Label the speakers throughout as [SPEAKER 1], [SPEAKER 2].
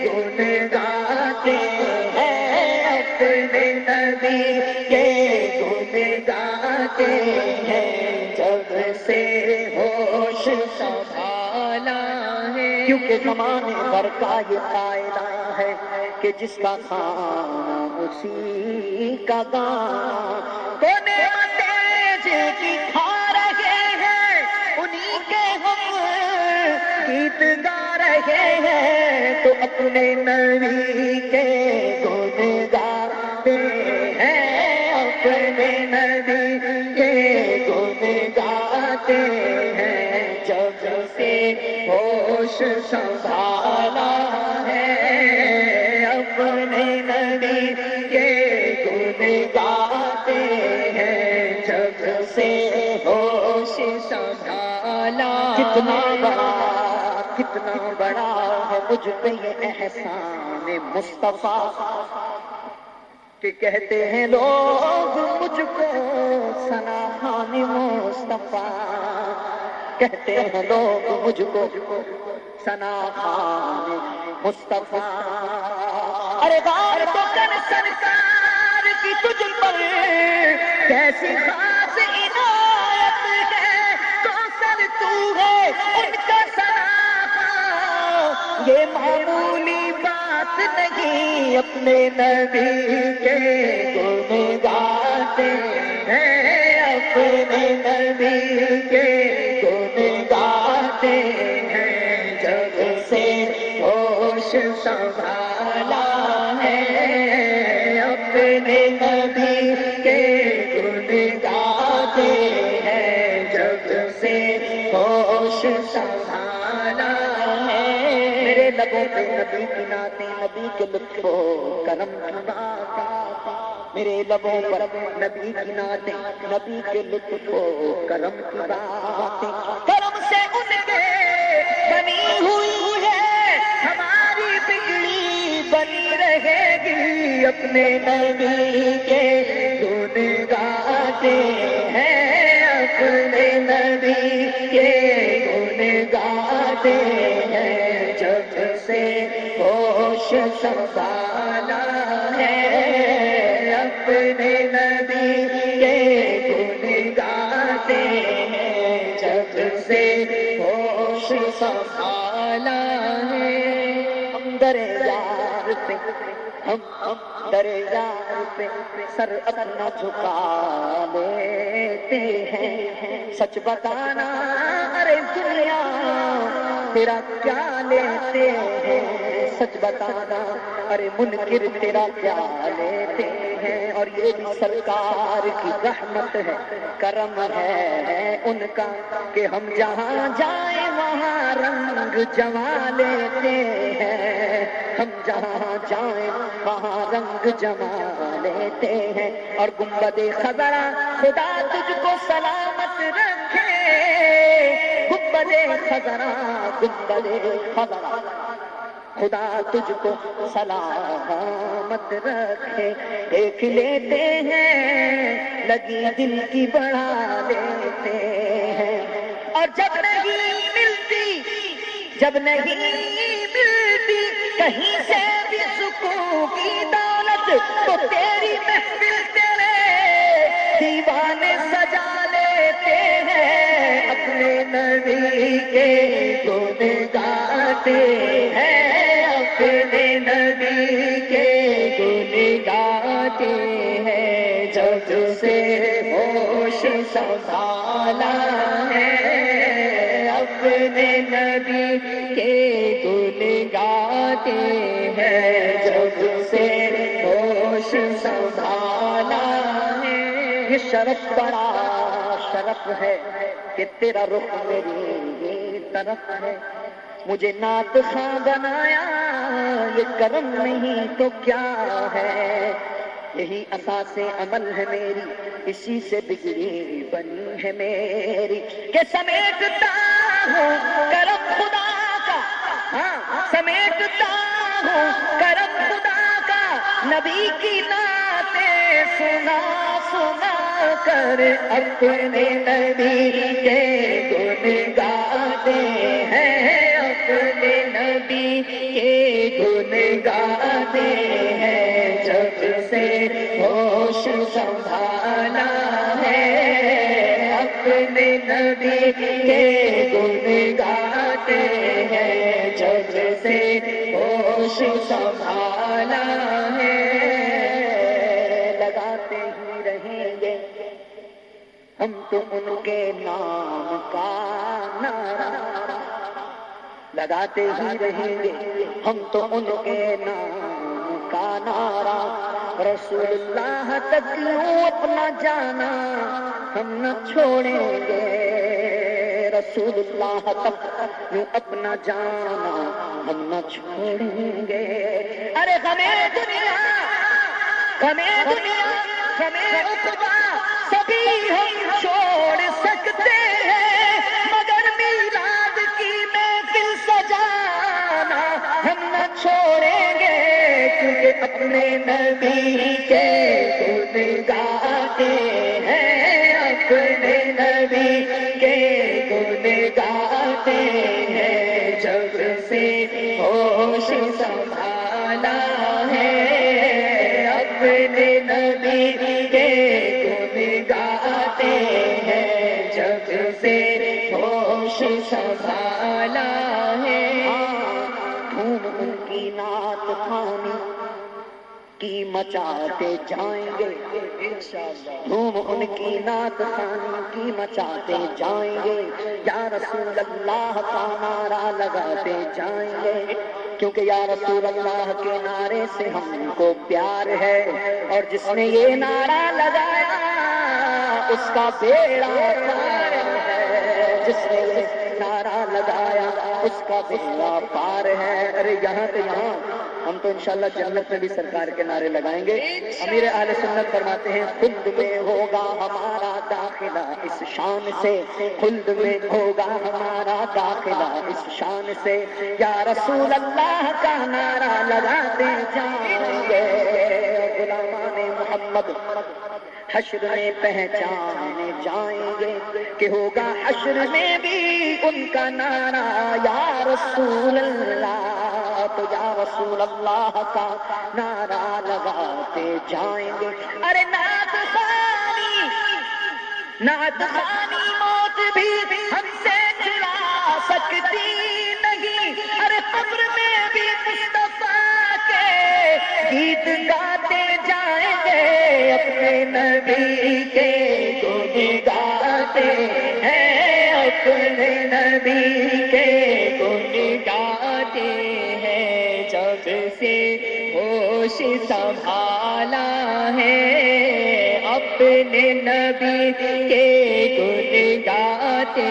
[SPEAKER 1] گن گاتے ہیں، اپنے نبی کے گن گاتے ہیں، جب سے ہوش سنبھالا ہے۔ کیونکہ زمانے بھر کا یہ قاعدہ ہے کہ جس کا کھانا اسی کا گانا، تو نعمتیں جن کی کھا رہے ہیں انہی کے ہم گیت گا رہے ہیں، تو اپنے نبی کے گن گاتے ہیں، اپنے نبی کے گن گاتے ہیں، جب سے ہوش سنبھالا ہے، اپنے نبی کے گن گاتے ہیں، جب سے ہوش سنبھالا۔ کتنا بڑا ہے مجھ پہ یہ احسان مصطفیٰ کہ کہتے ہیں لوگ مجھ کو سناخان مصطفیٰ، کہتے ہیں لوگ مجھ کو سناخان مصطفیٰ۔ ارے بار تو کر سرکار کی تجھ پر کیسی خاص عنایت ہے، کوثر تو ہے ان کا سناخان، یہ معمولی بات نہیں، اپنے نبی کے گن گاتے ہیں، اپنے نبی کے گن گاتے ہیں، جب سے ہوش سنبھالا ہے، اپنے نبی کے گن گاتے ہیں، جب سے ہوش سنبھالا ہے۔ میرے لبوں پہ نبی کی نعتیں، نبی کے لطف و کرم کی باتیں، میرے لبوں پر نبی کی نعتیں، نبی کے لطف و کرم کی باتیں، کرم سے ان کے بنی ہوئی ہے ہماری بگڑی بنی رہے گی، اپنے نبی کے گن گاتے ہیں، اپنے نبی کے گن گاتے ہیں، جب سے ہوش سنبھالا ہے، اپنے نبی کے گن گاتے ہیں، جب سے ہوش سنبھالا ہے۔ ہم در یار پہ ہم در یار پہ سر اپنا جھکا لیتے ہیں، سچ بتانا ارے دنیا تیرا کیا لیتے ہیں، سچ بتانا ارے منکر تیرا کیا لیتے ہیں، اور یہ بھی سرکار کی رحمت ہے، کرم ہے ان کا کہ ہم جہاں جائیں وہاں رنگ جما لیتے ہیں، ہم جہاں جائیں وہاں رنگ جما لیتے ہیں، اور گنبد خضرا خدا تجھ کو سلامت رکھے، گنبد خضرا گنبد خضرا خدا تجھ کو سلامت رکھے، دیکھ لیتے ہیں لگی دل کی بڑھا لیتے ہیں، اور جب نہیں ملتی کہیں سے بھی سکون کی دولت، تو تیری محفل تیرے دیوانے سجا لیتے ہیں، اپنے نبی کے گن گاتے ہیں، اپنے نبی کے گن گاتے ہیں، جب سے ہوش سنبھالا ہے، اپنے نبی کے گن گاتے ہیں، جب سے ہوش سنبھالا ہے۔ یہ شرف بڑا شرف ہے کہ تیرا رخ میری طرف ہے، مجھے نعت خواں بنایا یہ کرم نہیں تو کیا ہے، یہی اساس عمل ہے میری، اسی سے بگڑی بنی ہے میری، کہ سمیٹتا ہوں کرم خدا کا، ہاں سمیٹتا ہوں کرم خدا کا، نبی کی نعتیں سنا سنا کر، اپنے نبی کے گن گاتے ہیں، اپنے نبی کے گن گاتے ہیں جب سے ہوش سنبھالا ہے، اپنے نبی کے گن گاتے ہیں جب سے ہوش سنبھالا ہے، لگاتے ہی رہیں گے ہم تو ان کے نام کا نعرہ، لگاتے ہی رہیں گے ہم تو ان کے نام کا نعرہ، رسول اللہ تک یوں اپنا جانا ہم نہ چھوڑیں گے، رسول اللہ تک یوں اپنا جانا ہم نہ چھوڑیں گے، ارے ہمیں دنیا ہمیں عقبا سبھی ہم چھوڑ سکتے ہیں، مگر میلاد کی محفل سجانا ہم نہ چھوڑیں گے، کیونکہ اپنے نبی کے گن گاتے ہیں، اپنے نبی کے گن گاتے ہیں جب سے ہوش سنبھالا ہے، اپنے نبی کے گن گاتے ہیں جب سے ہوش سنبھالا ہے، دھوم ان کی نعت خوانی کی مچاتے جائیں گے، دھوم ان کی نعت خوانی کی مچاتے جائیں گے، یا رسول اللہ کا نعرہ لگاتے جائیں گے، کیونکہ یا رسول اللہ کے نعرے سے ہم کو پیار ہے، اور جس نے یہ نعرہ لگایا اس کا بیڑا پار ہے، جس نے یہ نعرہ لگایا اس کا بیڑا پار ہے، ارے یہاں تو یہاں ہم تو انشاءاللہ جنت میں بھی سرکار کے نعرے لگائیں گے، امیر اہل سنت فرماتے ہیں خلد میں ہوگا ہمارا داخلہ اس شان سے، خلد میں ہوگا ہمارا داخلہ اس شان سے، یا رسول اللہ کا نعرہ لگاتے جائیں گے، غلامان محمد حشر میں پہچانے جائیں گے کہ ہوگا حشر میں بھی ان کا نعرہ یا رسول اللہ، تو یا رسول اللہ کا نعرہ لگاتے جائیں گے، ارے نعت خوانی موت بھی ہم سے چھڑا سکتی نہیں، ارے قبر میں بھی مصطفیٰ کے گیت گاتے جائیں گے، اپنے نبی کے گن گاتے ہیں، اپنے نبی کے گن گاتے ہیں جب سے ہوش سنبھالا ہے، اپنے نبی کے گن گاتے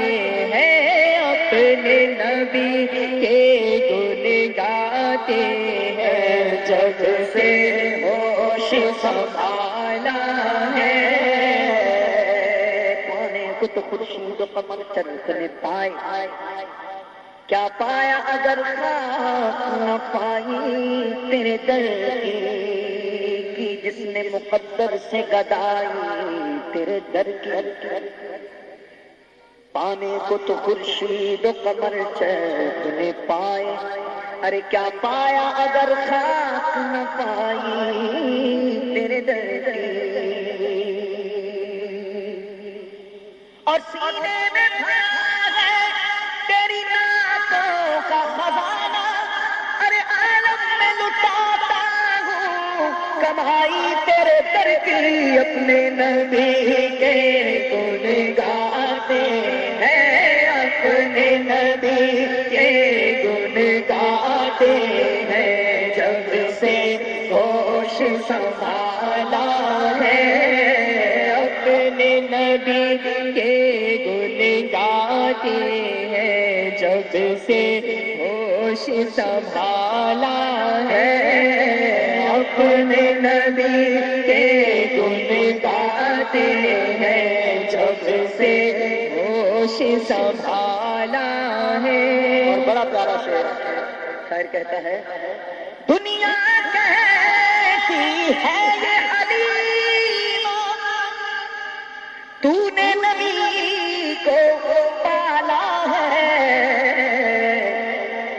[SPEAKER 1] ہیں، اپنے نبی کے گن گاتے ہیں جب سے ہوش سنبھالا ہے، پانے کو تو خورشید و قمر چرخ نے پائے، کیا پایا اگر خاک نہ پائی تیرے در کی، جس نے مقدر سے گدائی تیرے در کی، پانے کو تو خورشید و قمر چرخ نے پائے، ارے کیا پایا اگر خاک نہ پائی تیرے در کی، اور سینے میں بھرا ہے تیری نعتوں کا خزانہ، ارے عالم میں لٹاتا ہوں کمائی تیرے در کی، اپنے نبی کے گن گاتے ہیں، اپنے نبی کے گن گاتے ہیں جب سے ہوش سنبھالا ہے، اپنے نبی کے گن گاتے ہیں جب سے ہوش سنبھالا ہے، اپنے نبی کے گن گاتے ہیں جب سے ہوش سنبھالا ہے، اور بڑا پیارا شاعر کہتا ہے، دنیا کہتی ہے یہ حلیم، تو نے نبی کو پالا ہے،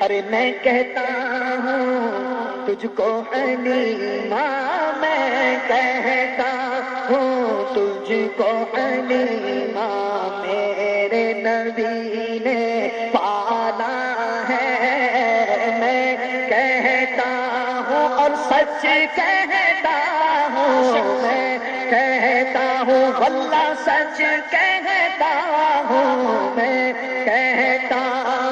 [SPEAKER 1] ارے میں کہتا ہوں تجھ کو حلیمہ میں کہتا ہوں، تجھ کو حلیمہ میرے نبی نے پالا ہے، میں کہتا ہوں اور سچ کہتا ہوں، میں کہتا ہوں واللہ سچ کہتا ہوں، میں کہتا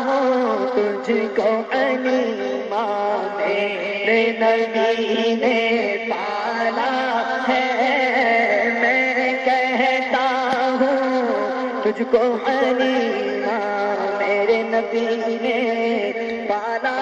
[SPEAKER 1] ہوں تجھ کو حلیمہ میرے نبی نے پالا ہے، میں کہتا ہوں تجھ کو حلیمہ میرے نبی نے پالا